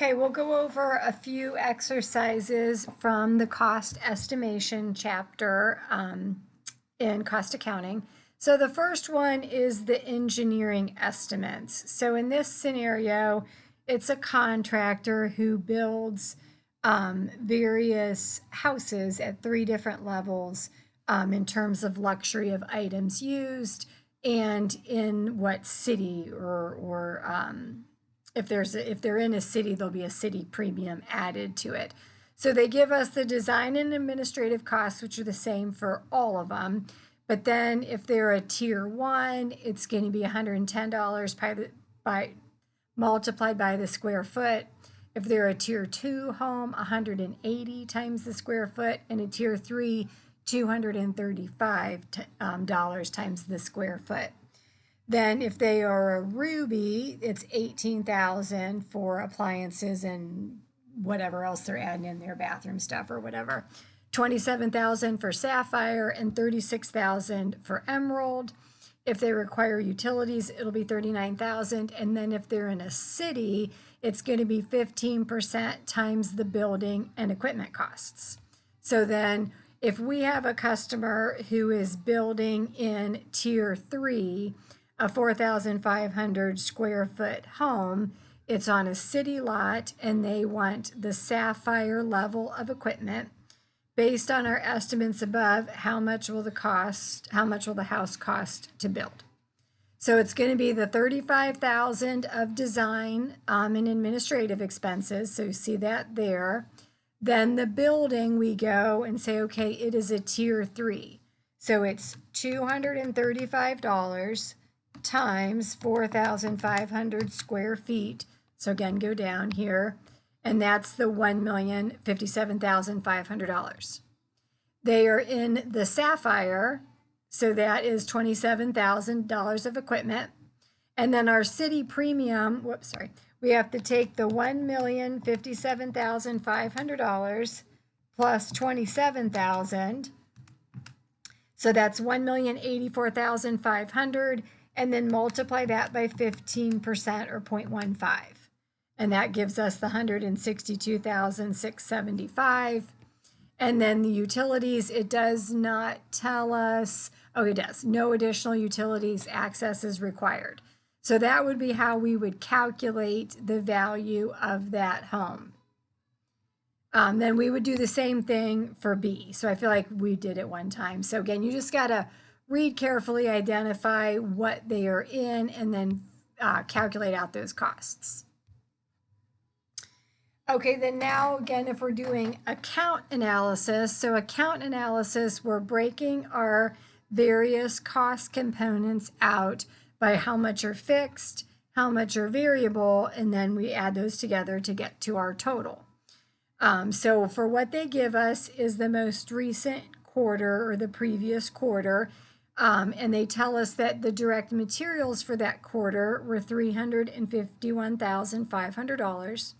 Okay, we'll go over a few exercises from the cost estimation chapter in cost accounting. So the first one is the engineering estimates. So in this scenario, it's a contractor who builds various houses at 3 different levels in terms of luxury of items used and in what city or if they're in a city, there'll be a city premium added to it. So they give us the design and administrative costs, which are the same for all of them. But then if they're a tier 1, it's going to be $110 by multiplied by the square foot. If they're a tier 2 home, 180 times the square foot, and a tier 3, $235 times the square foot. Then if they are a Ruby, it's $18,000 for appliances and whatever else they're adding in their bathroom stuff or whatever. $27,000 for Sapphire and $36,000 for Emerald. If they require utilities, it'll be $39,000. And then if they're in a city, it's going to be 15% times the building and equipment costs. So then if we have a customer who is building in tier 3, a 4,500 square foot home, it's on a city lot, and they want the Sapphire level of equipment. Based on our estimates above, how much will the house cost to build? So it's going to be the $35,000 of design and administrative expenses. So you see that there. Then the building, we go and say, okay, it is a tier 3. So it's $235 times 4,500 square feet. So again, go down here, and that's the $1,057,500. They are in the Sapphire, so that is $27,000 of equipment. And then our city premium, we have to take the $1,057,500 plus $27,000. So that's $1,084,500. And then multiply that by 15% or 0.15. And that gives us the $162,675. And then the utilities, it does not tell us, oh, it does, no additional utilities, access is required. So that would be how we would calculate the value of that home. Then we would do the same thing for B. So I feel like we did it one time. So again, you just got to read carefully, identify what they are in, and then calculate out those costs. Okay, then now again, if we're doing account analysis, so account analysis, we're breaking our various cost components out by how much are fixed, how much are variable, and then we add those together to get to our total. So for what they give us is the most recent quarter or the previous quarter. And they tell us that the direct materials for that quarter were $351,500.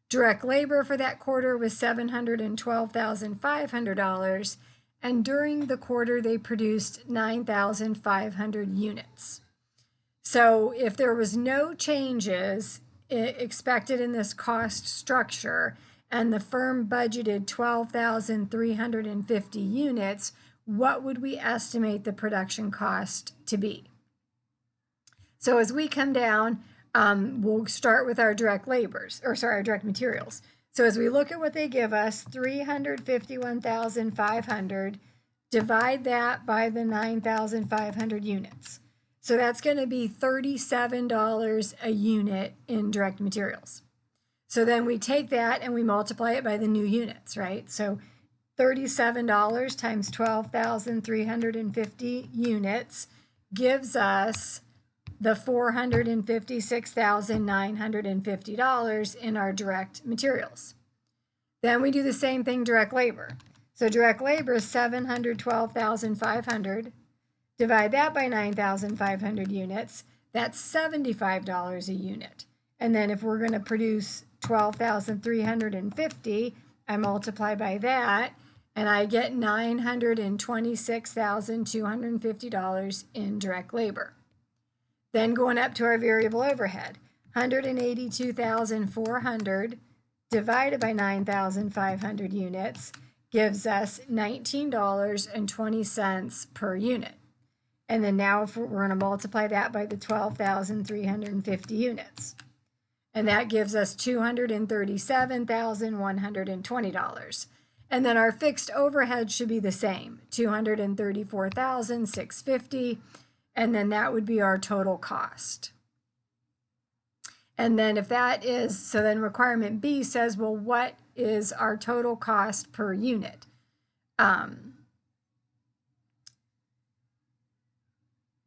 Direct labor for that quarter was $712,500. And during the quarter, they produced 9,500 units. So if there was no changes expected in this cost structure, and the firm budgeted 12,350 units, what would we estimate the production cost to be? So as we come down, we'll start with our direct our direct materials. So as we look at what they give us, 351,500, divide that by the 9,500 units. So that's going to be $37 a unit in direct materials. So then we take that and we multiply it by the new units, right? So $37 times 12,350 units gives us the $456,950 in our direct materials. Then we do the same thing direct labor. So direct labor is $712,500. Divide that by 9,500 units. That's $75 a unit. And then if we're going to produce 12,350, I multiply by that, and I get $926,250 in direct labor. Then going up to our variable overhead, 182,400 divided by 9,500 units gives us $19.20 per unit. And then now if we're going to multiply that by the 12,350 units. And that gives us $237,120. And then our fixed overhead should be the same, $234,650. And then that would be our total cost. And then if that is, so then requirement B says, well, what is our total cost per unit?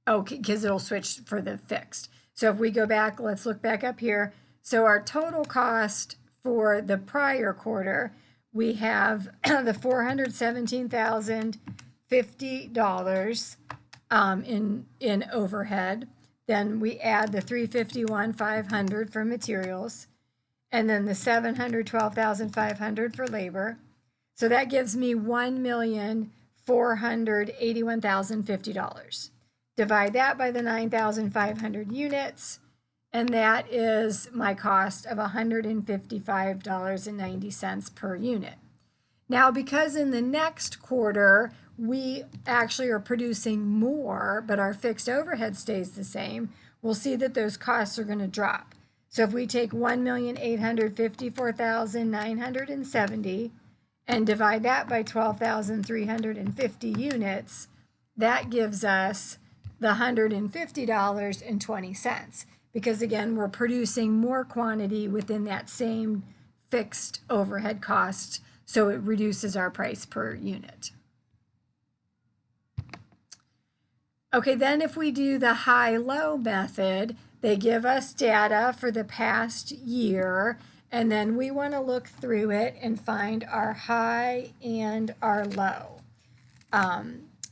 Okay, because it'll switch for the fixed. So if we go back, let's look back up here. So our total cost for the prior quarter, we have the $417,050 in overhead. Then we add the $351,500 for materials, and then the $712,500 for labor. So that gives me $1,481,050. Divide that by the 9,500 units, and that is my cost of $155.90 per unit. Now, because in the next quarter, we actually are producing more, but our fixed overhead stays the same, we'll see that those costs are going to drop. So if we take 1,854,970 and divide that by 12,350 units, that gives us the $150.20, because again, we're producing more quantity within that same fixed overhead cost, so it reduces our price per unit. Okay, then if we do the high-low method, they give us data for the past year, and then we want to look through it and find our high and our low.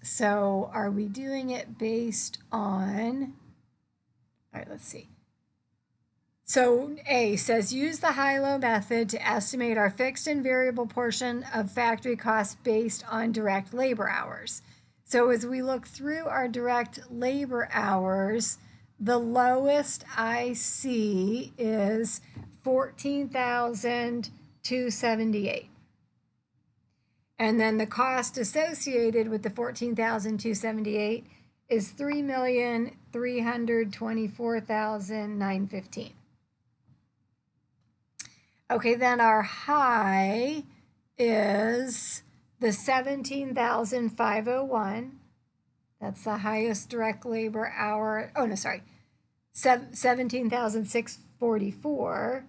So are we doing it based on, all right, let's see. So A says, use the high-low method to estimate our fixed and variable portion of factory costs based on direct labor hours. So as we look through our direct labor hours, the lowest I see is 14,278. And then the cost associated with the 14,278 is 3,324,915. Okay, then our high is the 17,501. That's the highest direct labor hour. Oh, no, sorry. 17,644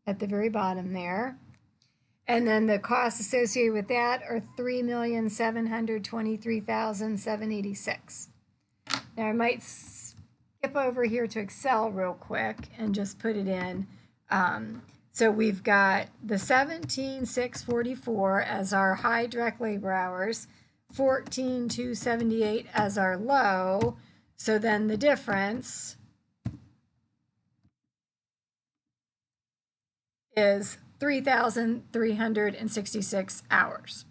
at the very bottom there. And then the costs associated with that are 3,723,786. Now I might skip over here to Excel real quick and just put it in. So we've got the 17,644 as our high direct labor hours, 14,278 as our low. So then the difference is 3,366 hours.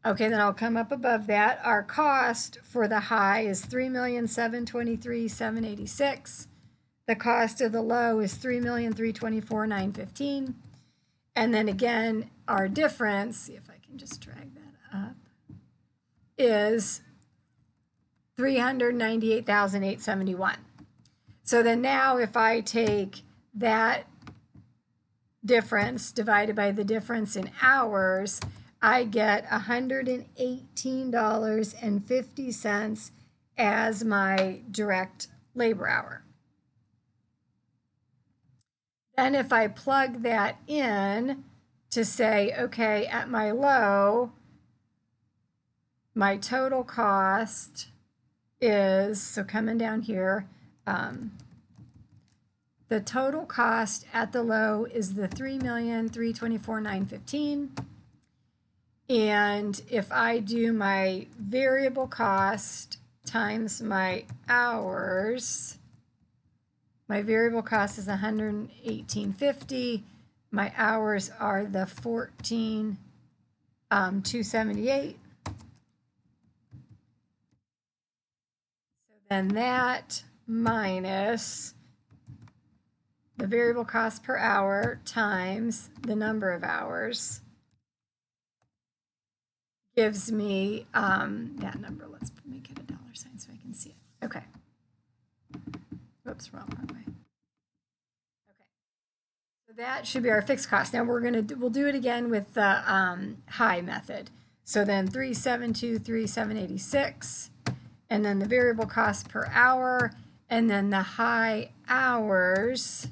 Okay, then I'll come up above that. Our cost for the high is 3,723,786. The cost of the low is 3,324,915. And then again, our difference, see if I can just drag that up, is 398,871. So then now if I take that difference divided by the difference in hours, I get $118.50 as my direct labor hour. Then if I plug that in to say, okay, at my low, my total cost is, so coming down here, the total cost at the low is the 3,324,915. And if I do my variable cost times my hours, my variable cost is 118.50. My hours are the 14,278. So then that minus the variable cost per hour times the number of hours gives me that number. Let's make it a dollar sign so I can see it. Okay. Whoops, wrong way. Okay. So that should be our fixed cost. Now we'll do it again with the high method. So then 372,3786, and then the variable cost per hour, and then the high hours.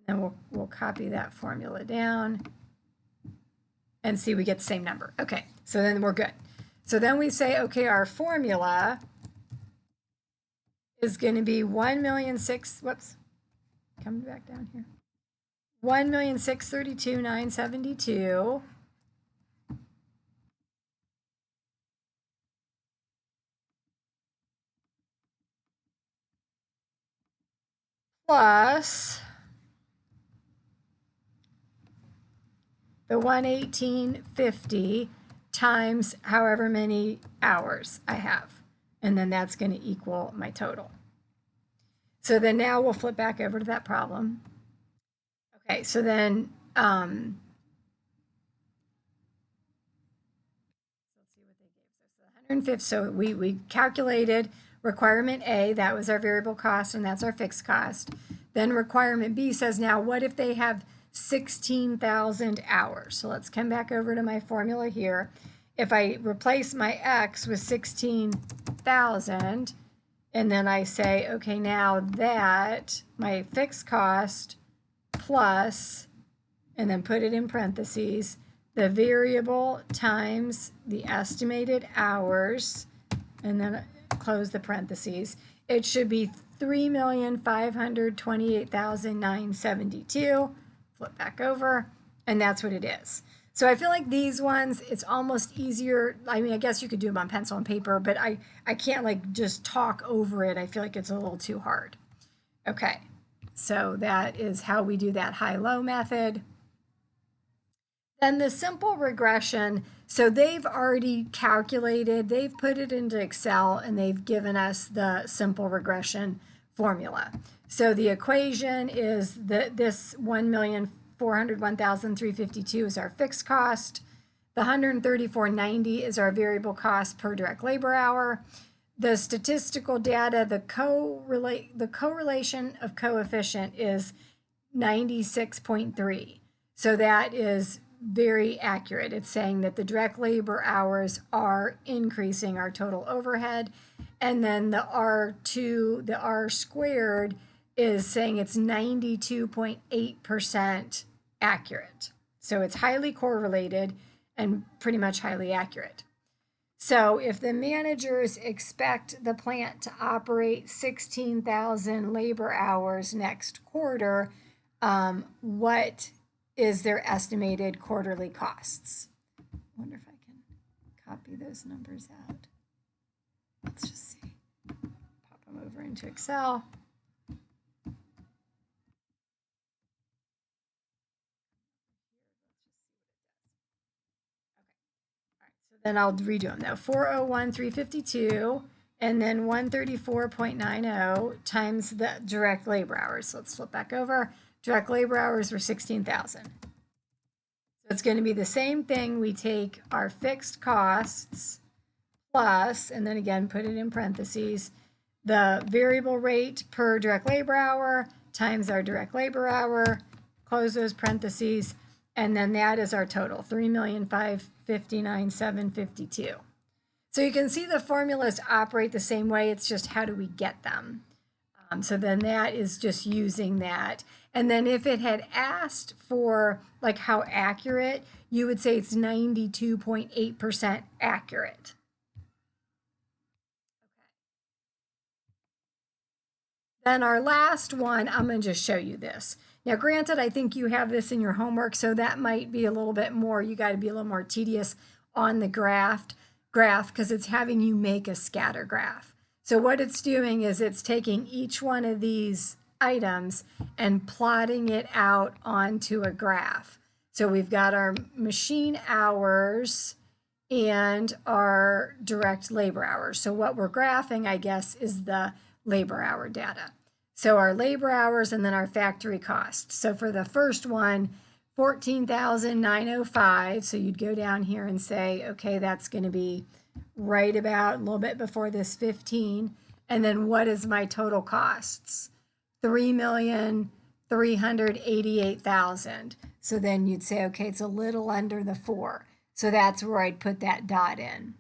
And then we'll copy that formula down and see we get the same number. Okay, so then we're good. So then we say, okay, our formula is going to be 1,000,006, whoops, coming back down here. 1,632,972 plus the 118.50 times however many hours I have. And then that's going to equal my total. So then now we'll flip back over to that problem. Okay, so then let's see what they gave us. So 150. So we calculated requirement A, that was our variable cost, and that's our fixed cost. Then requirement B says, now what if they have 16,000 hours? So let's come back over to my formula here. If I replace my X with 16,000, and then I say, okay, now that my fixed cost plus, and then put it in parentheses, the variable times the estimated hours, and then close the parentheses, it should be 3,528,972. Flip back over, and that's what it is. So I feel like these ones, it's almost easier. I mean, I guess you could do them on pencil and paper, but I can't like just talk over it. I feel like it's a little too hard. Okay, so that is how we do that high-low method. Then the simple regression, so they've already calculated, they've put it into Excel, and they've given us the simple regression formula. So the equation is this 1,401,352 is our fixed cost. The 134.90 is our variable cost per direct labor hour. The statistical data, the correlation of coefficient is 96.3. So that is very accurate. It's saying that the direct labor hours are increasing our total overhead. And then the R2, the R squared, is saying it's 92.8% accurate. So it's highly correlated and pretty much highly accurate. So if the managers expect the plant to operate 16,000 labor hours next quarter, what is their estimated quarterly costs? I wonder if I can copy those numbers out. Let's just see. Pop them over into Excel. Then I'll redo them though. 401,352 and then 134.90 times the direct labor hours. So let's flip back over. Direct labor hours were 16,000. So it's going to be the same thing. We take our fixed costs plus, and then again, put it in parentheses, the variable rate per direct labor hour times our direct labor hour, close those parentheses, and then that is our total, 3,559,752. So you can see the formulas operate the same way. It's just how do we get them? So then that is just using that. And then if it had asked for like how accurate, you would say it's 92.8% accurate. Then our last one, I'm going to just show you this. Now, granted, I think you have this in your homework, so that might be a little bit more, you got to be a little more tedious on the graph because it's having you make a scatter graph. So what it's doing is it's taking each one of these items and plotting it out onto a graph. So we've got our machine hours and our direct labor hours. So what we're graphing, I guess, is the labor hour data. So our labor hours and then our factory cost. So for the first one, 14,905. So you'd go down here and say, okay, that's going to be right about a little bit before this 15. And then what is my total costs? 3,388,000. So then you'd say, okay, it's a little under the 4. So that's where I'd put that dot in.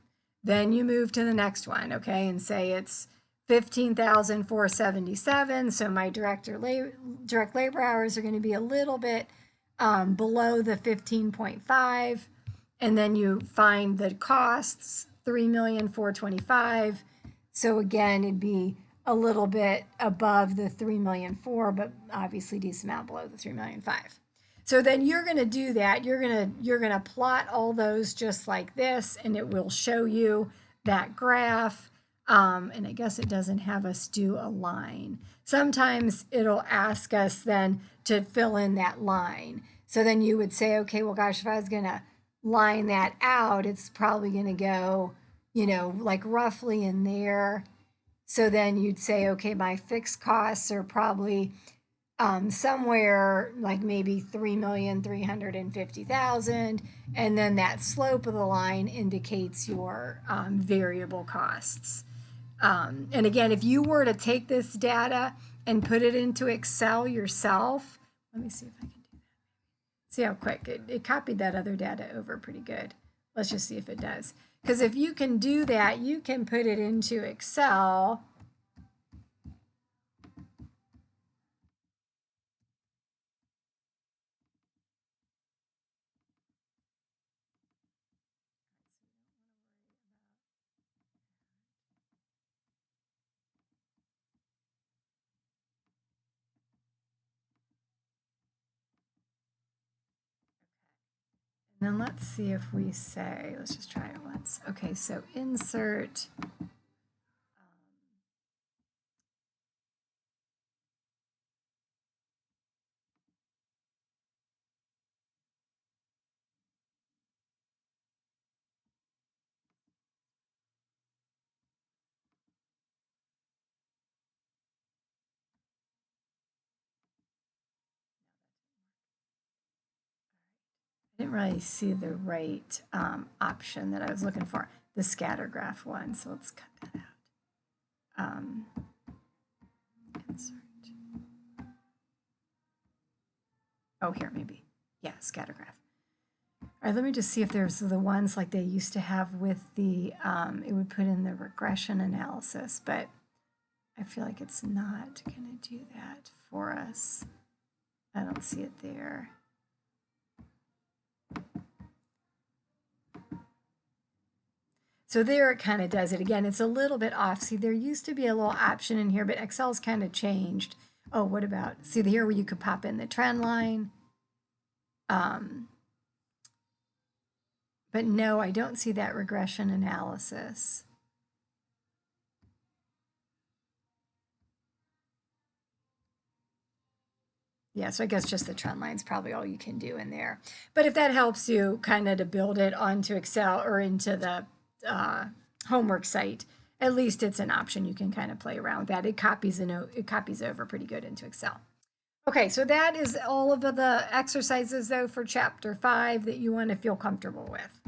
Then you move to the next one, okay, and say it's 15,477. So my direct labor hours are going to be a little bit below the 15.5. And then you find the costs, 3,425,000. So again, it'd be a little bit above the 3,000,004, but obviously decent amount below the 3,000,005. So then you're going to do that. You're going to plot all those just like this, and it will show you that graph. And I guess it doesn't have us do a line. Sometimes it'll ask us then to fill in that line. So then you would say, okay, well, gosh, if I was going to line that out, it's probably going to go, you know, like roughly in there. So then you'd say, okay, my fixed costs are probably somewhere like maybe 3,350,000, and then that slope of the line indicates your variable costs. And again, if you were to take this data and put it into Excel yourself, let me see if I can do that. See how quick it copied that other data over pretty good. Let's just see if it does. Because if you can do that, you can put it into Excel. And then let's see if we say, let's just try it once. Okay, so insert. I didn't really see the right option that I was looking for, the scatter graph one. So let's cut that out. Insert. Oh, here, maybe. Yeah, scatter graph. All right, let me just see if there's the ones like they used to have with the, it would put in the regression analysis, but I feel like it's not going to do that for us. I don't see it there. So there it kind of does it. Again, it's a little bit off. See, there used to be a little option in here, but Excel's kind of changed. Oh, what about, see here where you could pop in the trend line? But no, I don't see that regression analysis. Yeah, so I guess just the trend line's probably all you can do in there. But if that helps you kind of to build it onto Excel or into the homework site, at least it's an option. You can kind of play around with that. It copies over pretty good into Excel. Okay, so that is all of the exercises though for chapter 5 that you want to feel comfortable with.